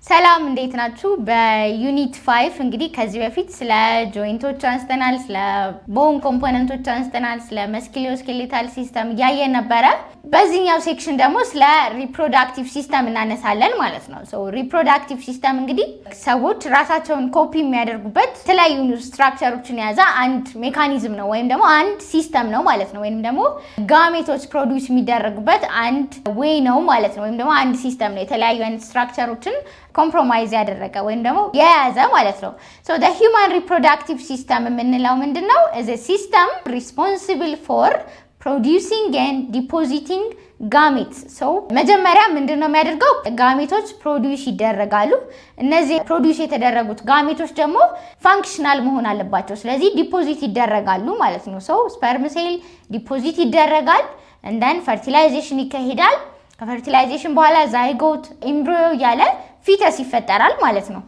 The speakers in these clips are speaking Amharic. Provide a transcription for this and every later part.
ሰላም እንዴት ናችሁ? በዩኒት 5 እንግዲህ ከዚህ በፊት ስለ ጆይንቶች አንስተናል፣ ስለ ቦን ኮምፖነንቶች አንስተናል፣ ስለ መስኪሎስኬሌታል ሲስተም ያየን ነበረ። በዚህኛው ሴክሽን ደግሞ ስለ ሪፕሮዳክቲቭ ሲስተም እናነሳለን ማለት ነው። ሪፕሮዳክቲቭ ሲስተም እንግዲህ ሰዎች ራሳቸውን ኮፒ የሚያደርጉበት የተለያዩ ስትራክቸሮችን የያዘ አንድ ሜካኒዝም ነው ወይም ደግሞ አንድ ሲስተም ነው ማለት ነው። ወይም ደግሞ ጋሜቶች ፕሮዲውስ የሚደረጉበት አንድ ዌይ ነው ማለት ነው። ወይም ደግሞ አንድ ሲስተም ነው የተለያዩ አይነት ስትራክቸሮችን ኮምፕሮማይዝ ያደረገ ወይም ደግሞ የያዘ ማለት ነው። the human reproductive system የምንለው ምንድነው? is a system responsible for producing and depositing gametes. መጀመሪያ ምንድነው የሚያደርገው? ጋሜቶች ፕሮዲውስ ይደረጋሉ። እነዚህ ፕሮዲውስ የተደረጉት ጋሜቶች ደግሞ ፋንክሽናል መሆን አለባቸው። ስለዚህ ዲፖዚት ይደረጋሉ ማለት ነው። ስፐርም ሴል ዲፖዚት ይደረጋል and then fertilization ይካሄዳል። ከፈርቲላይዜሽን በኋላ ዛይጎት ኤምብሪዮ ያለ ፊተስ ይፈጠራል ማለት ነው።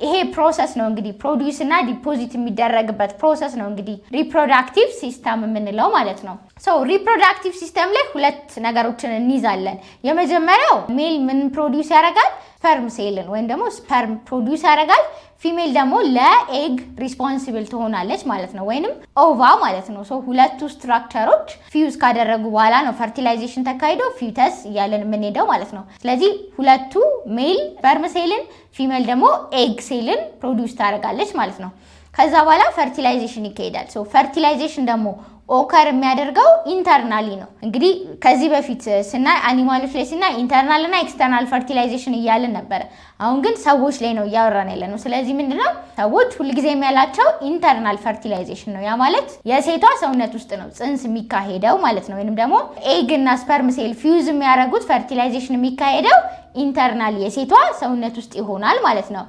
ይሄ ፕሮሰስ ነው እንግዲህ ፕሮዲውስ እና ዲፖዚት የሚደረግበት ፕሮሰስ ነው እንግዲህ ሪፕሮዳክቲቭ ሲስተም የምንለው ማለት ነው። ሪፕሮዳክቲቭ ሲስተም ላይ ሁለት ነገሮችን እንይዛለን። የመጀመሪያው ሜል ምን ፕሮዲውስ ያደርጋል? ስፐርም ሴልን ወይም ደግሞ ስፐርም ፕሮዲውስ ያደርጋል። ፊሜል ደግሞ ለኤግ ሪስፖንሲብል ትሆናለች ማለት ነው፣ ወይንም ኦቫ ማለት ነው። ሁለቱ ስትራክቸሮች ፊውዝ ካደረጉ በኋላ ነው ፈርቲላይዜሽን ተካሂዶ ፊተስ እያለን የምንሄደው ማለት ነው። ስለዚህ ሁለቱ ሜል ስፐርም ሴልን፣ ፊሜል ደግሞ ኤግ ሴልን ፕሮዲውስ ታደርጋለች ማለት ነው። ከዛ በኋላ ፈርቲላይዜሽን ይካሄዳል። ፈርቲላይዜሽን ደግሞ ኦከር የሚያደርገው ኢንተርናሊ ነው። እንግዲህ ከዚህ በፊት ስናይ አኒማሎች ላይ ስናይ ኢንተርናል እና ኤክስተርናል ፈርቲላይዜሽን እያልን ነበረ። አሁን ግን ሰዎች ላይ ነው እያወራን ያለ ነው። ስለዚህ ምንድነው ሰዎች ሁልጊዜም ያላቸው ኢንተርናል ፈርቲላይዜሽን ነው። ያ ማለት የሴቷ ሰውነት ውስጥ ነው ጽንስ የሚካሄደው ማለት ነው። ወይንም ደግሞ ኤግ እና ስፐርም ሴል ፊውዝ የሚያደርጉት ፈርቲላይዜሽን የሚካሄደው ኢንተርናል የሴቷ ሰውነት ውስጥ ይሆናል ማለት ነው።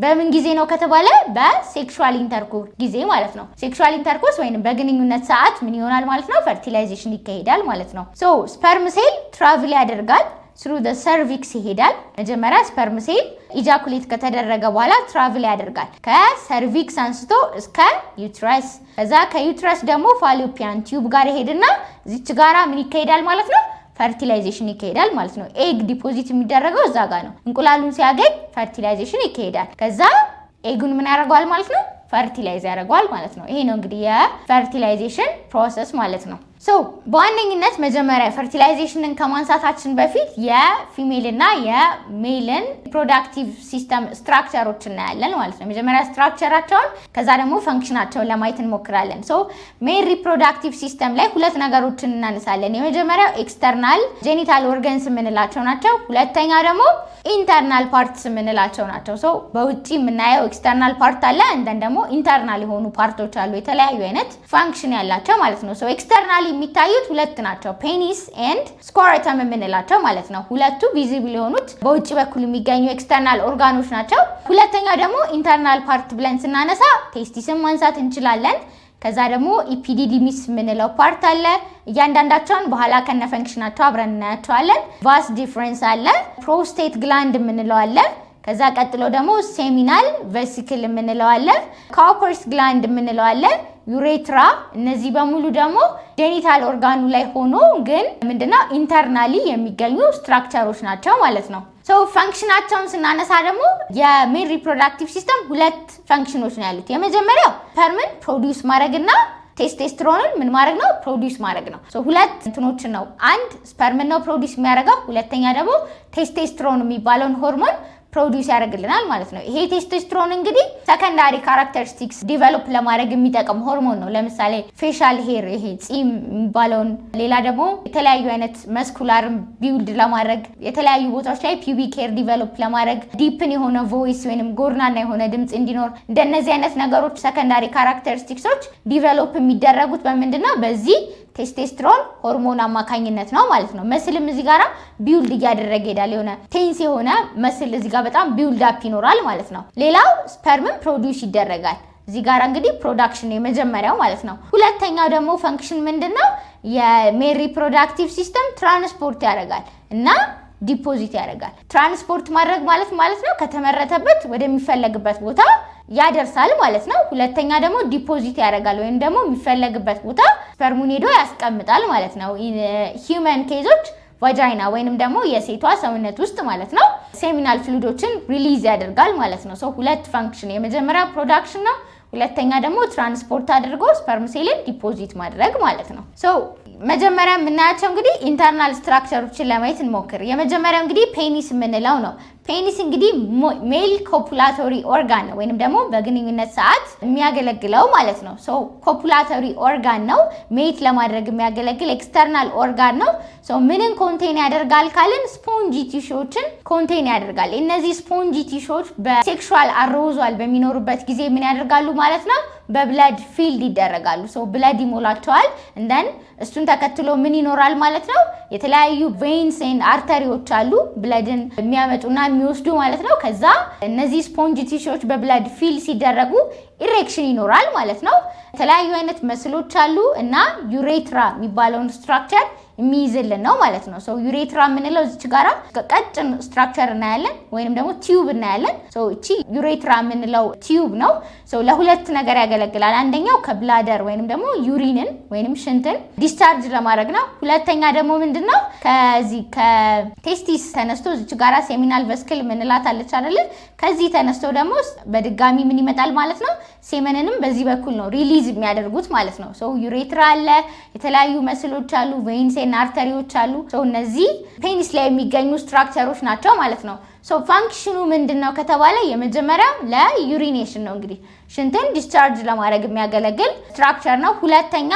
በምን ጊዜ ነው ከተባለ በሴክሹዋል ኢንተርኮርስ ጊዜ ማለት ነው። ሴክሹዋል ኢንተርኮርስ ወይንም በግንኙነት ሰዓት ምን ይሆናል ማለት ነው? ፈርቲላይዜሽን ይካሄዳል ማለት ነው። ስፐርም ሴል ትራቭል ያደርጋል through the cervix ይሄዳል። መጀመሪያ ስፐርም ሴል ኢጃኩሌት ከተደረገ በኋላ ትራቭል ያደርጋል ከሰርቪክስ አንስቶ እስከ ዩትረስ። ከዛ ከዩትረስ ደግሞ ፋሎፒያን ቲዩብ ጋር ይሄድና እዚች ጋራ ምን ይካሄዳል ማለት ነው? ፈርቲላይዜሽን ይካሄዳል ማለት ነው። ኤግ ዲፖዚት የሚደረገው እዛ ጋር ነው። እንቁላሉን ሲያገኝ ፈርቲላይዜሽን ይካሄዳል። ከዛ ኤጉን ምን ያደርገዋል ማለት ነው? ፈርቲላይዝ ያደርገዋል ማለት ነው። ይሄ ነው እንግዲህ የፈርቲላይዜሽን ፕሮሰስ ማለት ነው። በዋነኝነት መጀመሪያ ፈርቲላይዜሽንን ከማንሳታችን በፊት የፊሜል እና የሜልን ሪፕሮዳክቲቭ ሲስተም ስትራክቸሮች እናያለን ማለት ነው። መጀመሪያ ስትራክቸራቸውን ከዛ ደግሞ ፈንክሽናቸውን ለማየት እንሞክራለን። ሜል ሪፕሮዳክቲቭ ሲስተም ላይ ሁለት ነገሮችን እናነሳለን። የመጀመሪያው ኤክስተርናል ጄኒታል ኦርጋንስ የምንላቸው ናቸው። ሁለተኛ ደግሞ ኢንተርናል ፓርትስ የምንላቸው ናቸው። በውጪ የምናየው ኤክስተርናል ፓርት አለ፣ እንደን ደግሞ ኢንተርናል የሆኑ ፓርቶች አሉ፣ የተለያዩ አይነት ፋንክሽን ያላቸው ማለት ነው። ኤክስተርናል የሚታዩት ሁለት ናቸው፣ ፔኒስ ኤንድ ስኮረተም የምንላቸው ማለት ነው። ሁለቱ ቪዚብል የሆኑት በውጭ በኩል የሚገኙ ኤክስተርናል ኦርጋኖች ናቸው። ሁለተኛው ደግሞ ኢንተርናል ፓርት ብለን ስናነሳ ቴስቲስን ማንሳት እንችላለን። ከዛ ደግሞ ኢፒዲዲሚስ የምንለው ፓርት አለ። እያንዳንዳቸውን በኋላ ከነ ፈንክሽናቸው አብረን እናያቸዋለን። ቫስ ዲፍረንስ አለ። ፕሮስቴት ግላንድ የምንለው አለ። ከዛ ቀጥሎ ደግሞ ሴሚናል ቬሲክል የምንለው አለ። ካውፐርስ ግላንድ የምንለው አለ። ዩሬትራ። እነዚህ በሙሉ ደግሞ ጄኒታል ኦርጋኑ ላይ ሆኖ ግን ምንድነው ኢንተርናሊ የሚገኙ ስትራክቸሮች ናቸው ማለት ነው። ፈንክሽናቸውን ስናነሳ ደግሞ የሜል ሪፕሮዳክቲቭ ሲስተም ሁለት ፈንክሽኖች ነው ያሉት። የመጀመሪያው ስፐርምን ፕሮዲውስ ማድረግና ቴስቴስትሮንን ምን ማድረግ ነው? ፕሮዲውስ ማድረግ ነው። ሁለት እንትኖችን ነው። አንድ ስፐርምን ነው ፕሮዲውስ የሚያደርገው፣ ሁለተኛ ደግሞ ቴስቴስትሮን የሚባለውን ሆርሞን ፕሮዲውስ ያደርግልናል ማለት ነው። ይሄ ቴስቶስትሮን እንግዲህ ሰከንዳሪ ካራክተሪስቲክስ ዲቨሎፕ ለማድረግ የሚጠቅም ሆርሞን ነው። ለምሳሌ ፌሻል ሄር ይሄ ጺም የሚባለውን፣ ሌላ ደግሞ የተለያዩ አይነት መስኩላር ቢውልድ ለማድረግ የተለያዩ ቦታዎች ላይ ፒዩቢክ ሄር ዲቨሎፕ ለማድረግ ዲፕን የሆነ ቮይስ ወይንም ጎርናና የሆነ ድምጽ እንዲኖር እንደነዚህ አይነት ነገሮች ሰከንዳሪ ካራክተሪስቲክሶች ዲቨሎፕ የሚደረጉት በምንድነው? በዚህ ቴስቶስትሮን ሆርሞን አማካኝነት ነው ማለት ነው። መስልም እዚህ ጋራ ቢውልድ እያደረገ ይሄዳል። የሆነ ቴንስ የሆነ መስል እዚህ ጋር በጣም ቢውልድ አፕ ይኖራል ማለት ነው። ሌላው ስፐርምን ፕሮዲውስ ይደረጋል። እዚህ ጋር እንግዲህ ፕሮዳክሽን የመጀመሪያው ማለት ነው። ሁለተኛው ደግሞ ፈንክሽን ምንድነው? የሜል ሪፕሮዳክቲቭ ሲስተም ትራንስፖርት ያደርጋል እና ዲፖዚት ያደርጋል። ትራንስፖርት ማድረግ ማለት ነው ከተመረተበት ወደሚፈለግበት ቦታ ያደርሳል ማለት ነው። ሁለተኛ ደግሞ ዲፖዚት ያደርጋል ወይም ደግሞ የሚፈለግበት ቦታ ስፐርሙን ሄዶ ያስቀምጣል ማለት ነው። ሂውመን ኬዞች ቫጃይና ወይንም ደግሞ የሴቷ ሰውነት ውስጥ ማለት ነው ሴሚናል ፍሉዶችን ሪሊዝ ያደርጋል ማለት ነው። ሶ ሁለት ፋንክሽን፣ የመጀመሪያ ፕሮዳክሽን ነው፣ ሁለተኛ ደግሞ ትራንስፖርት አድርጎ ስፐርም ሴልን ዲፖዚት ማድረግ ማለት ነው። ሶ መጀመሪያ የምናያቸው እንግዲህ ኢንተርናል ስትራክቸሮችን ለማየት እንሞክር። የመጀመሪያው እንግዲህ ፔኒስ የምንለው ነው። ፔኒስ እንግዲህ ሜል ኮፑላቶሪ ኦርጋን ነው ወይንም ደግሞ በግንኙነት ሰዓት የሚያገለግለው ማለት ነው። ሶ ኮፑላቶሪ ኦርጋን ነው፣ ሜት ለማድረግ የሚያገለግል ኤክስተርናል ኦርጋን ነው። ሶ ምንን ኮንቴን ያደርጋል ካልን ስፖንጂ ቲሹዎችን ኮንቴን ያደርጋል። እነዚህ ስፖንጂ ቲሹዎች በሴክሹዋል አሮዛል በሚኖሩበት ጊዜ ምን ያደርጋሉ ማለት ነው? በብለድ ፊልድ ይደረጋሉ። ሶ ብለድ ይሞላቸዋል። እንደን እሱን ተከትሎ ምን ይኖራል ማለት ነው? የተለያዩ ቬንስ ኤንድ አርተሪዎች አሉ ብለድን የሚያመጡና የሚወስዱ ማለት ነው። ከዛ እነዚህ ስፖንጅ ቲሹዎች በብለድ ፊል ሲደረጉ ኢሬክሽን ይኖራል ማለት ነው። የተለያዩ አይነት መስሎች አሉ እና ዩሬትራ የሚባለውን ስትራክቸር የሚይዝልን ነው ማለት ነው። ሶ ዩሬትራ የምንለው እዚች ጋራ ቀጭን ስትራክቸር እናያለን ወይንም ደግሞ ቲዩብ እናያለን። ሶ እቺ ዩሬትራ የምንለው ቲዩብ ነው። ሶ ለሁለት ነገር ያገለግላል። አንደኛው ከብላደር ወይንም ደግሞ ዩሪንን ወይንም ሽንትን ዲስቻርጅ ለማድረግ ነው። ሁለተኛ ደግሞ ምንድነው ከዚህ ከቴስቲስ ተነስቶ እዚች ጋራ ሴሚናል ቨስክል የምንላት አለች አይደል? ከዚህ ተነስቶ ደግሞ በድጋሚ ምን ይመጣል ማለት ነው? ሴመንንም በዚህ በኩል ነው ሪሊዝ የሚያደርጉት ማለት ነው። ሶ ዩሬትራ አለ፣ የተለያዩ መስሎች አሉ፣ ቬንስ ኤንድ አርተሪዎች አሉ። ሶ እነዚህ ፔኒስ ላይ የሚገኙ ስትራክቸሮች ናቸው ማለት ነው። ሶ ፋንክሽኑ ምንድነው ከተባለ የመጀመሪያው ለዩሪኔሽን ነው። እንግዲህ ሽንትን ዲስቻርጅ ለማድረግ የሚያገለግል ስትራክቸር ነው። ሁለተኛ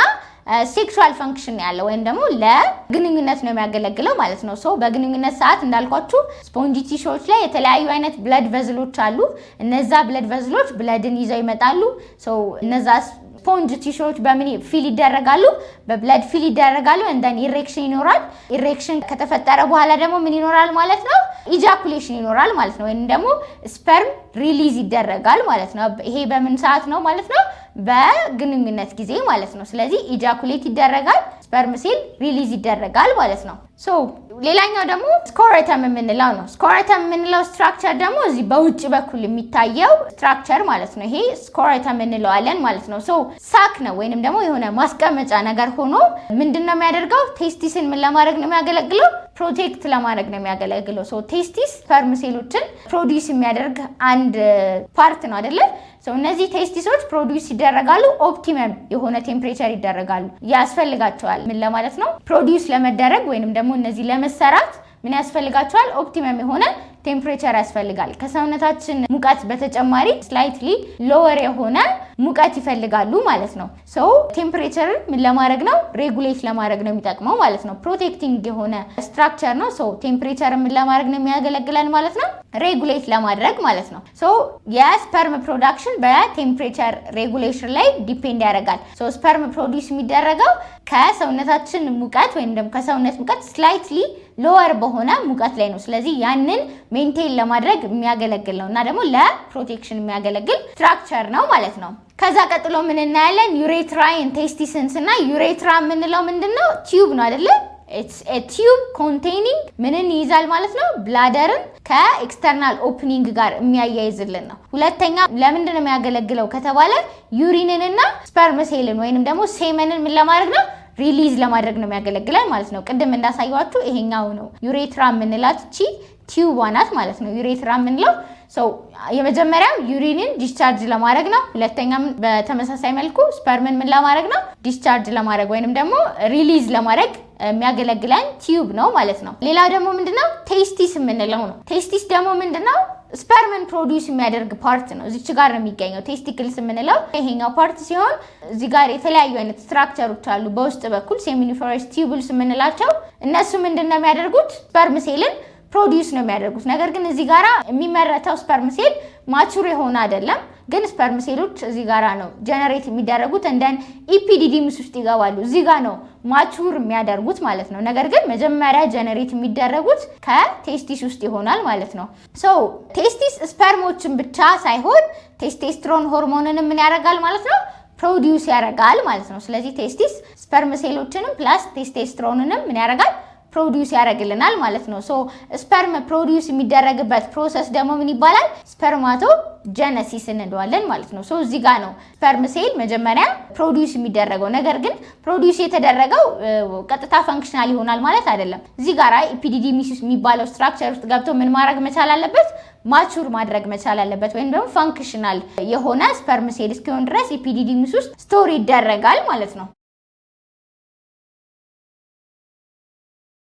ሴክሹዋል ፈንክሽን ያለው ወይም ደግሞ ለግንኙነት ነው የሚያገለግለው ማለት ነው። ሶ በግንኙነት ሰዓት እንዳልኳችሁ ስፖንጂ ቲሹዎች ላይ የተለያዩ አይነት ብለድ ቨዝሎች አሉ። እነዛ ብለድ ቨዝሎች ብለድን ይዘው ይመጣሉ። ሶ እነዛ ስፖንጅ ቲሹዎች በምን ፊል ይደረጋሉ? በብለድ ፊል ይደረጋሉ። እንደን ኢሬክሽን ይኖራል። ኢሬክሽን ከተፈጠረ በኋላ ደግሞ ምን ይኖራል ማለት ነው? ኢጃኩሌሽን ይኖራል ማለት ነው። ወይም ደግሞ ስፐርም ሪሊዝ ይደረጋል ማለት ነው። ይሄ በምን ሰዓት ነው ማለት ነው? በግንኙነት ጊዜ ማለት ነው። ስለዚህ ኢጃኩሌት ይደረጋል፣ ስፐርም ሴል ሪሊዝ ይደረጋል ማለት ነው። ሶ ሌላኛው ደግሞ ስኮረተም የምንለው ነው። ስኮረተም የምንለው ስትራክቸር ደግሞ እዚህ በውጭ በኩል የሚታየው ስትራክቸር ማለት ነው። ይሄ ስኮረተም እንለዋለን ማለት ነው። ሶ ሳክ ነው ወይንም ደግሞ የሆነ ማስቀመጫ ነገር ሆኖ ምንድነው የሚያደርገው? ቴስቲስን ምን ለማድረግ ነው የሚያገለግለው? ፕሮቴክት ለማድረግ ነው የሚያገለግለው። ሶ ቴስቲስ ስፐርም ሴሎችን ፕሮዲዩስ የሚያደርግ አንድ ፓርት ነው አይደለ? ሶ እነዚህ ቴስቲሶች ፕሮዲዩስ ይደረጋሉ፣ ኦፕቲመም የሆነ ቴምፕሬቸር ይደረጋሉ፣ ያስፈልጋቸዋል። ምን ለማለት ነው? ፕሮዲዩስ ለመደረግ ወይንም ደግሞ እነዚህ ለመሰራት ምን ያስፈልጋቸዋል? ኦፕቲመም የሆነ ቴምፕሬቸር ያስፈልጋል። ከሰውነታችን ሙቀት በተጨማሪ ስላይትሊ ሎወር የሆነ ሙቀት ይፈልጋሉ ማለት ነው። ሶ ቴምፕሬቸርን ምን ለማድረግ ነው? ሬጉሌት ለማድረግ ነው የሚጠቅመው ማለት ነው። ፕሮቴክቲንግ የሆነ ስትራክቸር ነው። ሶ ቴምፕሬቸርን ምን ለማድረግ ነው የሚያገለግለን ማለት ነው? ሬጉሌት ለማድረግ ማለት ነው። ሶ የስፐርም ፕሮዳክሽን በቴምፕሬቸር ሬጉሌሽን ላይ ዲፔንድ ያደርጋል። ሶ ስፐርም ፕሮዲዩስ የሚደረገው ከሰውነታችን ሙቀት ወይም ደግሞ ከሰውነት ሙቀት ስላይትሊ ሎወር በሆነ ሙቀት ላይ ነው። ስለዚህ ያንን ሜንቴን ለማድረግ የሚያገለግል ነው እና ደግሞ ለፕሮቴክሽን የሚያገለግል ስትራክቸር ነው ማለት ነው። ከዛ ቀጥሎ ምን እናያለን? ዩሬትራ ኤንድ ቴስቲስን እና ዩሬትራ የምንለው ምንድነው? ቲዩብ ነው አይደለ? ኢትስ ኤ ቲዩብ ኮንቴኒንግ ምንን ይይዛል ማለት ነው? ብላደርን ከኤክስተርናል ኦፕኒንግ ጋር የሚያያይዝልን ነው። ሁለተኛ ለምንድን ነው የሚያገለግለው ከተባለ ዩሪንን እና ስፐርም ሴልን ወይንም ደግሞ ሴመንን ምን ለማድረግ ነው? ሪሊዝ ለማድረግ ነው የሚያገለግለን ማለት ነው። ቅድም እንዳሳያችሁ ይሄኛው ነው ዩሬትራ የምንላት እቺ ቲዩብ ናት ማለት ነው። ዩሬትራ የምንለው የመጀመሪያው ዩሪንን ዲስቻርጅ ለማድረግ ነው። ሁለተኛም በተመሳሳይ መልኩ ስፐርምን ምን ለማድረግ ነው? ዲስቻርጅ ለማድረግ ወይንም ደግሞ ሪሊዝ ለማድረግ የሚያገለግለን ቲዩብ ነው ማለት ነው። ሌላው ደግሞ ምንድነው? ቴስቲስ የምንለው ነው። ቴስቲስ ደግሞ ምንድነው? ስፐርምን ፕሮዲዩስ የሚያደርግ ፓርት ነው። እዚች ጋር ነው የሚገኘው ቴስቲክልስ የምንለው ይሄኛው ፓርት ሲሆን እዚህ ጋር የተለያዩ አይነት ስትራክቸሮች አሉ። በውስጥ በኩል ሴሚኒፈረስ ቲዩብልስ የምንላቸው እነሱ ምንድነው የሚያደርጉት? ስፐርም ሴልን ፕሮዲዩስ ነው የሚያደርጉት። ነገር ግን እዚህ ጋራ የሚመረተው ስፐርም ሴል ማቹር የሆነ አይደለም። ግን ስፐርም ሴሎች እዚህ ጋራ ነው ጀነሬት የሚደረጉት እንደን ኢፒዲዲምስ ውስጥ ይገባሉ። እዚህ ጋር ነው ማቹር የሚያደርጉት ማለት ነው። ነገር ግን መጀመሪያ ጀነሬት የሚደረጉት ከቴስቲስ ውስጥ ይሆናል ማለት ነው። ሶ ቴስቲስ ስፐርሞችን ብቻ ሳይሆን ቴስቴስትሮን ሆርሞንን ምን ያደርጋል ማለት ነው? ፕሮዲዩስ ያደርጋል ማለት ነው። ስለዚህ ቴስቲስ ስፐርም ሴሎችንም ፕላስ ቴስቴስትሮንንም ምን ያደርጋል? ፕሮዲዩስ ያደርግልናል ማለት ነው። ሶ ስፐርም ፕሮዲዩስ የሚደረግበት ፕሮሰስ ደግሞ ምን ይባላል? ስፐርማቶጀነሲስ እንለዋለን ማለት ነው። ሶ እዚህ ጋር ነው ስፐርም ሴል መጀመሪያ ፕሮዲዩስ የሚደረገው። ነገር ግን ፕሮዲዩስ የተደረገው ቀጥታ ፈንክሽናል ይሆናል ማለት አይደለም። እዚህ ጋር ኢፒዲዲሚስ የሚባለው ስትራክቸር ውስጥ ገብቶ ምን ማድረግ መቻል አለበት? ማቹር ማድረግ መቻል አለበት፣ ወይም ደግሞ ፈንክሽናል የሆነ ስፐርም ሴል እስኪሆን ድረስ ኢፒዲዲሚስ ውስጥ ስቶር ይደረጋል ማለት ነው።